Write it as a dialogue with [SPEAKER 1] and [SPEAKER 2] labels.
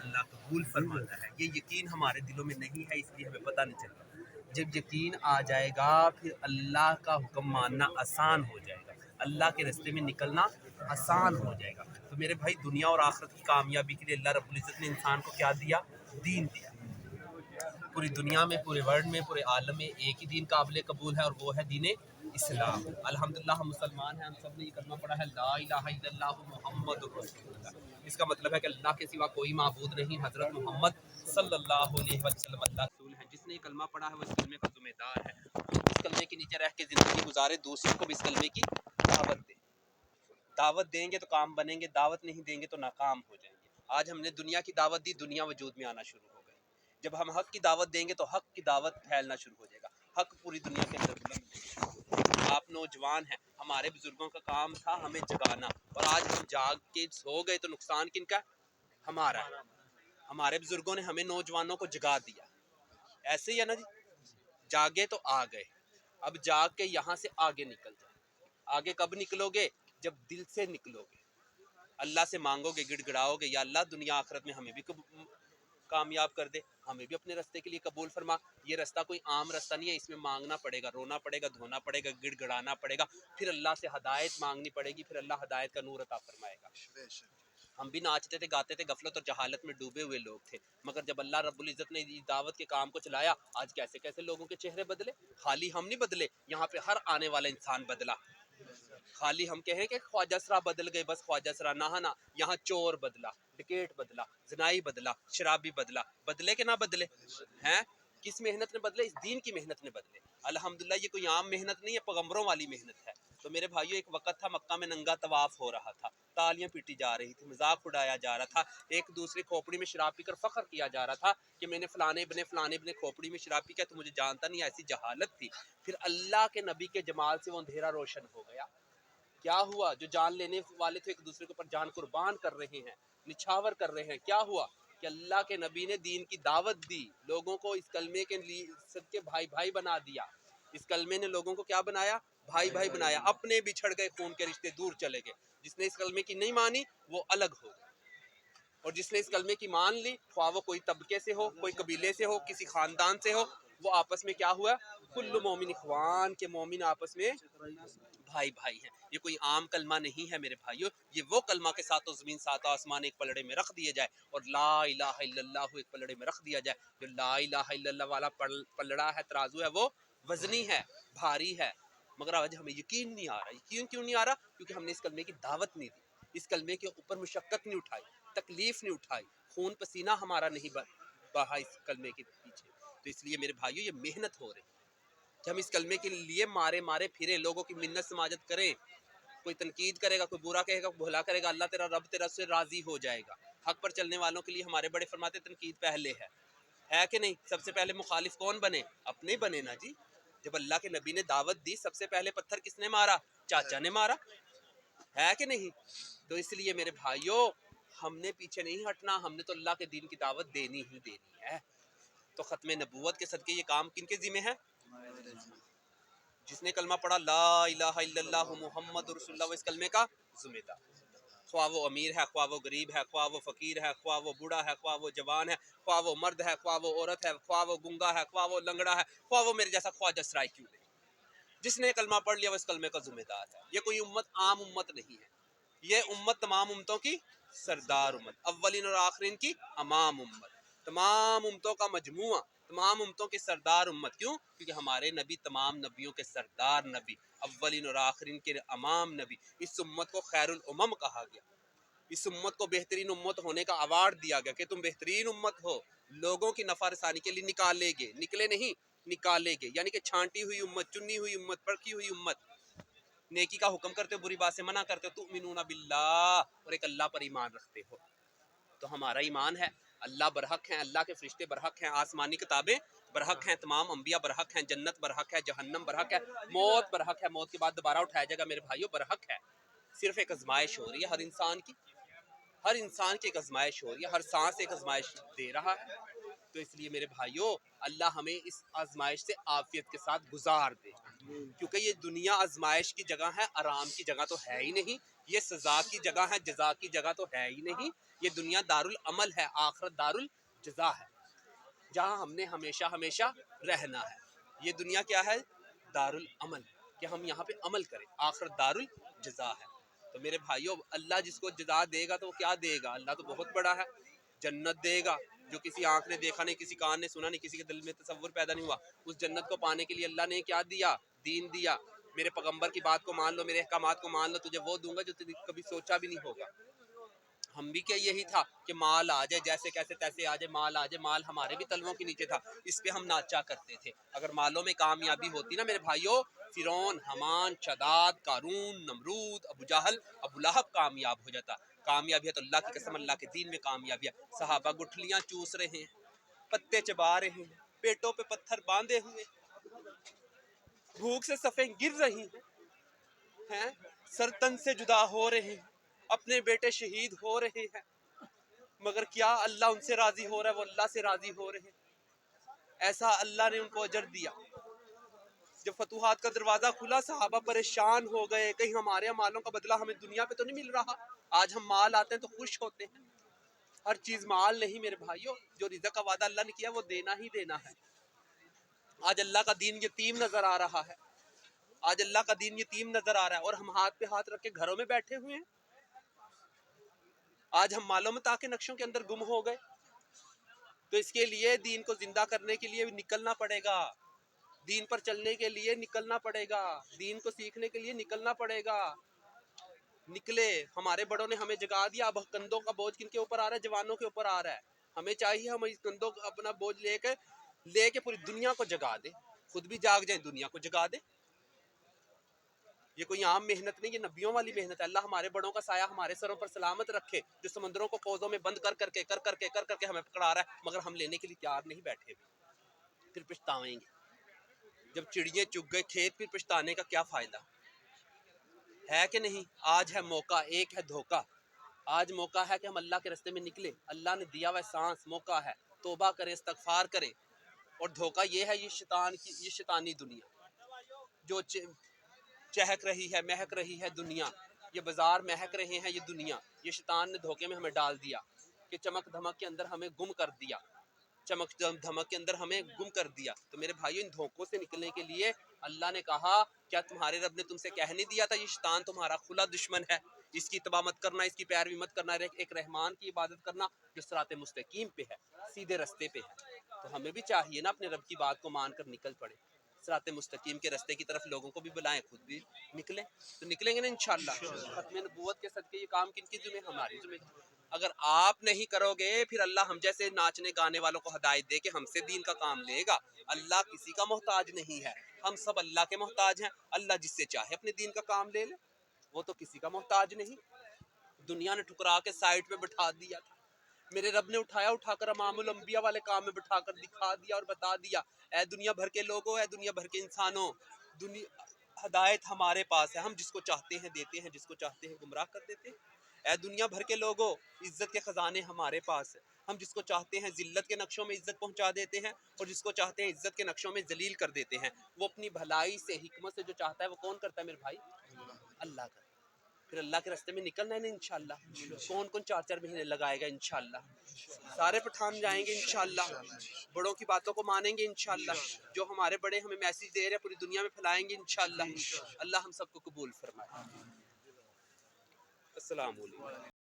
[SPEAKER 1] اللہ قبول فرماتا ہے. یہ یقین ہمارے دلوں میں نہیں ہے، اس لیے ہمیں پتہ نہیں چلتا. جب یقین آ جائے گا پھر اللہ کا حکم ماننا آسان ہو جائے گا، اللہ کے راستے میں نکلنا آسان ہو جائے گا. تو میرے بھائی، دنیا اور آخرت کی کامیابی کے لیے اللہ رب العزت نے انسان کو کیا دیا؟ دین دیا. پوری دنیا میں، پورے ورلڈ میں، پورے عالم میں ایک ہی دین قابل قبول ہے، اور وہ ہے دین اسلام. الحمدللہ ہم مسلمان ہیں، ہم سب نے یہ کلمہ پڑھا ہے، لا الہ الا اللہ محمد رسول اللہ. اس کا مطلب ہے کہ اللہ کے سوا کوئی معبود نہیں، حضرت محمد صلی اللہ علیہ وسلم اللہ رسول ہے. جس نے یہ کلمہ پڑھا ہے وہ اس کلمے کا ذمہ دار ہے. اس کلمے کے نیچے رہ کے زندگی گزارے، دوسروں کو بھی اس کلمے کی دعوت دے. دعوت دیں گے تو کام بنیں گے، دعوت نہیں دیں گے تو ناکام ہو جائیں گے. آج ہم نے دنیا کی دعوت دی، دنیا وجود میں آنا شروع ہو گئی. جب ہم حق کی دعوت دیں گے تو حق کی دعوت پھیلنا شروع ہو جائے گا، حق پوری دنیا کے اندر بلند. آپ نوجوان ہیں، ہمارے بزرگوں کا کام تھا ہمیں جگانا، اور آج ہم جاگ کے سو گئے تو نقصان کن کا؟ ہمارا. ہمارے بزرگوں نے ہمیں نوجوانوں کو جگا دیا. ایسے ہی ہے نا جی، جاگے تو آ گئے. اب جاگ کے یہاں سے آگے نکل جائے. آگے کب نکلو گے؟ جب دل سے نکلو گے، اللہ سے مانگو گے، گڑ گڑاؤ گے، یا اللہ دنیا آخرت میں ہمیں بھی کامیاب کر دے، ہمیں بھی اپنے راستے کے لیے قبول فرما. یہ راستہ کوئی عام راستہ نہیں ہے، اس میں مانگنا پڑے گا، رونا پڑے گا، دھونا پڑے گا، گڑ گڑانا پڑے گا، پھر اللہ سے ہدایت مانگنی پڑے گی، پھر اللہ ہدایت کا نور عطا فرمائے گا. ہم بھی ناچتے تھے، گاتے تھے، غفلت اور جہالت میں ڈوبے ہوئے لوگ تھے، مگر جب اللہ رب العزت نے دعوت کے کام کو چلایا، آج کیسے کیسے لوگوں کے چہرے بدلے. خالی ہم نہیں بدلے، یہاں پہ ہر آنے والا انسان بدلا. خالی ہم کہیں کہ خواجہ سرا بدل گئے، بس خواجہ سرا نہ، یہاں چور بدلا، ڈکیٹ بدلا، زنائی بدلا، شرابی بدلا. بدلے کہ نہ بدلے ہیں؟ کس محنت نے بدلے؟ اس دین کی محنت نے بدلے. الحمدللہ یہ کوئی عام محنت نہیں ہے، پیغمبروں والی محنت ہے. تو میرے بھائیو، ایک وقت تھا مکہ میں ننگا طواف ہو رہا تھا، تالیاں پیٹی جا رہی تھی، مذاق اڑایا جا رہا تھا، ایک دوسرے کھوپڑی میں شراب پی کر فخر کیا جا رہا تھا کہ میں نے فلانے ابن کھوپڑی میں شراب پی کیا، تو مجھے جانتا نہیں. ایسی جہالت تھی. پھر اللہ کے نبی کے جمال سے وہ اندھیرا روشن ہو گیا. کیا ہوا؟ جو جان لینے والے تھے ایک دوسرے کے اوپر جان قربان کر رہے ہیں، نچھاور کر رہے ہیں. کیا ہوا؟ کہ اللہ کے نبی نے دین کی دعوت دی، لوگوں کو اس کلمے کے لیے سب کے بھائی بھائی بنا دیا. اس کلمے نے لوگوں کو کیا بنایا؟ بھائی بھائی بنایا. اپنے بچھڑ گئے خون کے رشتے دور چلے گئے. جس نے اس کلمے کی نہیں مانی وہ الگ ہو گیا، اور جس نے اس کلمے کی مان لی، خواہ وہ کوئی طبقے سے ہو، کوئی قبیلے سے ہو، کسی خاندان سے ہو، وہ آپس میں کیا ہوا؟ کل مومن اخوان، کے مومن آپس میں بھائی بھائی ہیں. یہ کوئی عام کلمہ نہیں ہے میرے بھائیو، یہ وہ کلمہ کے ساتھ زمین ساتھ آسمان ایک پلڑے میں رکھ دیے جائے، اور لا الہ الا اللہ ایک پلڑے میں رکھ دیا جائے. جو لا الہ الا اللہ والا پلڑا ہے، ترازو ہے، وہ وزنی ہے، بھاری ہے. مگر آج ہمیں یقین نہیں آ رہا. یقین کیوں نہیں آ رہا؟ کیونکہ ہم نے اس کلمے کی دعوت نہیں دی، اس کلمے کے اوپر مشقت نہیں اٹھائی، تکلیف نہیں اٹھائی، خون پسینہ ہمارا نہیں بہا اس کلمے کے پیچھے. تو اس لیے میرے بھائیو، یہ محنت ہو رہی کہ ہم اس کلمے کے لیے مارے پھرے، لوگوں کی منت سماجت کریں. کوئی تنقید کرے گا، کوئی برا کہے گا، کوئی بھلا کرے گا، اللہ تیرا رب تیرا سے راضی ہو جائے گا. حق پر چلنے والوں کے لیے ہمارے بڑے فرماتے تنقید پہلے ہے کہ نہیں؟ سب سے پہلے مخالف کون بنے؟ اپنے بنے نا جی. جب اللہ کے نبی نے دعوت دی، سب سے پہلے پتھر کس نے مارا؟ چاچا نے مارا، ہے کہ نہیں؟ تو اس لیے میرے بھائیوں، ہم نے پیچھے نہیں ہٹنا، ہم نے تو اللہ کے دین کی دعوت دینی ہی دینی ہے. تو ختم نبوت کے صدقے یہ کام کن کے ذمہ ہے؟ جس نے کلمہ پڑھا لا الہ الا اللہ محمد رسول اللہ، وہ اس کلمے کا ذمہ دار. خواہ وہ امیر ہے، خواہ وہ غریب ہے، خواہ وہ فقیر ہے، خواہ وہ بوڑھا ہے، خواہ وہ جوان ہے، خواہ وہ مرد ہے، خواہ وہ عورت ہے، خواہ وہ گنگا ہے، خواہ وہ لنگڑا ہے، خواہ وہ میرے جیسا خواجہ سرائی کیوں نہیں. جس نے کلمہ پڑھ لیا وہ اس کلمے کا ذمہ دار ہے. یہ کوئی امت عام امت نہیں ہے، یہ امت تمام امتوں کی سردار امت، اولین اور آخرین کی امام امت، تمام امتوں کا مجموعہ، تمام امتوں کے سردار امت. کیوں؟ کیونکہ ہمارے نبی تمام نبیوں کے سردار نبی، اولین اور آخرین کے امام نبی. اس امت کو خیر الامم کہا گیا، اس امت کو بہترین امت ہونے کا ایوارڈ دیا گیا کہ تم بہترین امت ہو، لوگوں کی نفع رسانی کے لیے نکالے گے، نکلے نہیں نکالے گے. یعنی کہ چھانٹی ہوئی امت، چنی ہوئی امت، پرکھی ہوئی امت. نیکی کا حکم کرتے ہو، بری بات سے منع کرتے ہو. تؤمنون باللہ، اور ایک اللہ پر ایمان رکھتے ہو. تو ہمارا ایمان ہے اللہ برحق ہیں، اللہ کے فرشتے برحق ہیں، آسمانی کتابیں برحق ہیں، تمام انبیاء برحق ہیں، جنت برحق ہے، جہنم برحق ہے، موت برحق ہے، موت کے بعد دوبارہ اٹھایا جائے گا. میرے بھائیو برحق ہے. صرف ایک آزمائش ہو رہی ہے ہر انسان کی، ہر انسان کی ایک آزمائش ہو رہی ہے، ہر سانس ایک آزمائش دے رہا ہے. تو اس لیے میرے بھائیو، اللہ ہمیں اس آزمائش سے عافیت کے ساتھ گزار دے، کیونکہ یہ دنیا آزمائش کی جگہ ہے، آرام کی جگہ تو ہے ہی نہیں. یہ سزا کی جگہ ہے، جزا کی جگہ تو ہے ہی نہیں. یہ دنیا دارالعمل ہے، آخرت دارالجزا ہے، جہاں ہم نے ہمیشہ ہمیشہ رہنا ہے. یہ دنیا کیا ہے؟ دارالعمل، کہ ہم یہاں پہ عمل کریں. آخرت دارالجزا ہے. تو میرے بھائیوں، اللہ جس کو جزا دے گا تو وہ کیا دے گا؟ اللہ تو بہت بڑا ہے. جنت دے گا جو کسی آنکھ نے دیکھا نہیں، کسی کان نے سنا نہیں، کسی کے دل میں تصور پیدا نہیں ہوا. اس جنت کو پانے کے لیے اللہ نے کیا دیا؟ دین دیا. میرے پیغمبر کی بات کو مان لو، میرے احکامات کو مان لو، تجھے وہ دوں گا جو تجھے کبھی سوچا بھی نہیں ہوگا. ہم بھی کیا یہی تھا کہ مال آ جائے، جیسے کیسے تیسے آ جائے، مال آ جائے. مال ہمارے بھی تلووں کے نیچے تھا، اس پہ ہم ناچا کرتے تھے. اگر مالوں میں کامیابی ہوتی نا میرے بھائیوں، فرعون، حمان، شداد، قارون، نمرود، ابو جہل، ابو لہب کامیاب ہو جاتا. کامیابی ہے تو اللہ کی قسم اللہ کے دین میں کامیابی ہے. صحابہ گٹھلیاں چوس رہے ہیں، پتے چبا رہے ہیں، پیٹوں پہ پتھر باندھے ہوئے، بھوک سے صفیں گر رہی ہیں، سر تن سے جدا ہو رہے ہیں، اپنے بیٹے شہید ہو رہے ہیں، مگر کیا اللہ ان سے راضی ہو رہا ہے؟ وہ اللہ سے راضی ہو رہے ہیں. ایسا اللہ نے ان کو اجر دیا. جب فتوحات کا دروازہ کھلا، صحابہ پریشان ہو گئے، کہیں ہمارے مالوں کا بدلہ ہمیں دنیا پہ تو نہیں مل رہا. آج ہم مال آتے ہیں تو خوش ہوتے ہیں. ہر چیز مال نہیں میرے بھائیوں، جو رزق کا وعدہ اللہ نے کیا وہ دینا ہی دینا ہے. آج اللہ کا دین یتیم نظر آ رہا ہے. آج اللہ کا دین یتیم نظر آ رہا ہے، اور ہم ہاتھ پہ ہاتھ رکھ کے گھروں میں بیٹھے ہوئے ہیں. آج ہم مالوں میں تاکہ نقشوں کے اندر گم ہو گئے. تو اس کے لیے دین کو زندہ کرنے کے لیے نکلنا پڑے گا. دین پر چلنے کے لیے نکلنا پڑے گا. دین کو سیکھنے کے لیے نکلنا پڑے گا. نکلے. ہمارے بڑوں نے ہمیں جگا دیا. اب کندھوں کا بوجھ کن کے اوپر آ رہا ہے؟ جوانوں کے اوپر آ رہا ہے. ہمیں چاہیے ہم اس کندھوں کا اپنا بوجھ لے کے پوری دنیا کو جگا دے. خود بھی جاگ جائیں، دنیا کو جگا دے. یہ کوئی عام محنت نہیں، یہ نبیوں والی محنت ہے. اللہ ہمارے بڑوں کا سایہ ہمارے سروں پر سلامت رکھے، جو سمندروں کو قوسوں میں بند کر کے ہمیں پکڑا رہا ہے، مگر ہم لینے کے لیے تیار نہیں بیٹھے. پھر پچھتاویں گے. جب چڑیے چگ گئے کھیت، پھر پچھتانے کا کیا فائدہ ہے کہ نہیں؟ آج ہے موقع، ایک ہے دھوکہ. آج موقع ہے کہ ہم اللہ کے راستے میں نکلے. اللہ نے دیا ہوا سانس، موقع ہے. توبہ کریں، استغفار کریں. اور دھوکہ یہ ہے، یہ شیطانی دنیا جو چہک رہی ہے، مہک رہی ہے دنیا. یہ بازار مہک رہے ہیں، یہ دنیا. یہ شیطان نے دھوکے میں ہمیں ڈال دیا کہ چمک دھمک کے اندر ہمیں گم کر دیا. چمک دھمک کے اندر ہمیں گم کر دیا. تو میرے بھائیو، ان دھوکوں سے نکلنے کے لیے اللہ نے کہا، کیا تمہارے رب نے تم سے کہہ نہیں دیا تھا یہ شیطان تمہارا کھلا دشمن ہے، اس کی اتباع مت کرنا، اس کی پیروی مت کرنا، ایک رحمان کی عبادت کرنا جو صراط مستقیم پہ ہے، سیدھے رستے پہ ہے. تو ہمیں بھی چاہیے نا اپنے رب کی بات کو مان کر نکل پڑے. صراط مستقیم کے راستے کی طرف لوگوں کو بھی بلائیں، خود بھی نکلیں. تو نکلیں گے نا انشاءاللہ. ختم نبوت کے صدقے یہ کام کن کی ذمہ؟ ہماری ذمہ. اگر آپ نہیں کرو گے، پھر اللہ ہم جیسے ناچنے گانے والوں کو ہدایت دے کے ہم سے دین کا کام لے گا. اللہ کسی کا محتاج نہیں ہے، ہم سب اللہ کے محتاج ہیں. اللہ جس سے چاہے اپنے دین کا کام لے لے، وہ تو کسی کا محتاج نہیں. دنیا نے ٹھکرا کے سائٹ پہ بٹھا دیا تھا، میرے رب نے اٹھا کر امام الانبیاء والے کام میں بٹھا کر دکھا دیا اور بتا دیا، اے دنیا بھر کے لوگوں، اے دنیا بھر کے انسانوں، ہدایت ہمارے پاس ہے. ہم جس کو چاہتے ہیں دیتے ہیں، جس کو چاہتے ہیں گمراہ کر دیتے ہیں. اے دنیا بھر کے لوگوں، عزت کے خزانے ہمارے پاس ہیں. ہم جس کو چاہتے ہیں ذلت کے نقشوں میں عزت پہنچا دیتے ہیں، اور جس کو چاہتے ہیں عزت کے نقشوں میں ذلیل کر دیتے ہیں. وہ اپنی بھلائی سے، حکمت سے جو چاہتا ہے وہ کون کرتا ہے میرے بھائی؟ اللہ کا. پھر اللہ کے راستے میں نکلنا ہے نا انشاءاللہ. کون 4 مہینے لگائے گا انشاءاللہ؟ سارے پٹھان جائیں گے انشاءاللہ. بڑوں کی باتوں کو مانیں گے انشاءاللہ. جو ہمارے بڑے ہمیں میسیج دے رہے ہیں پوری دنیا میں پھیلائیں گے انشاءاللہ. اللہ ہم سب کو قبول فرمائے. السلام علیکم.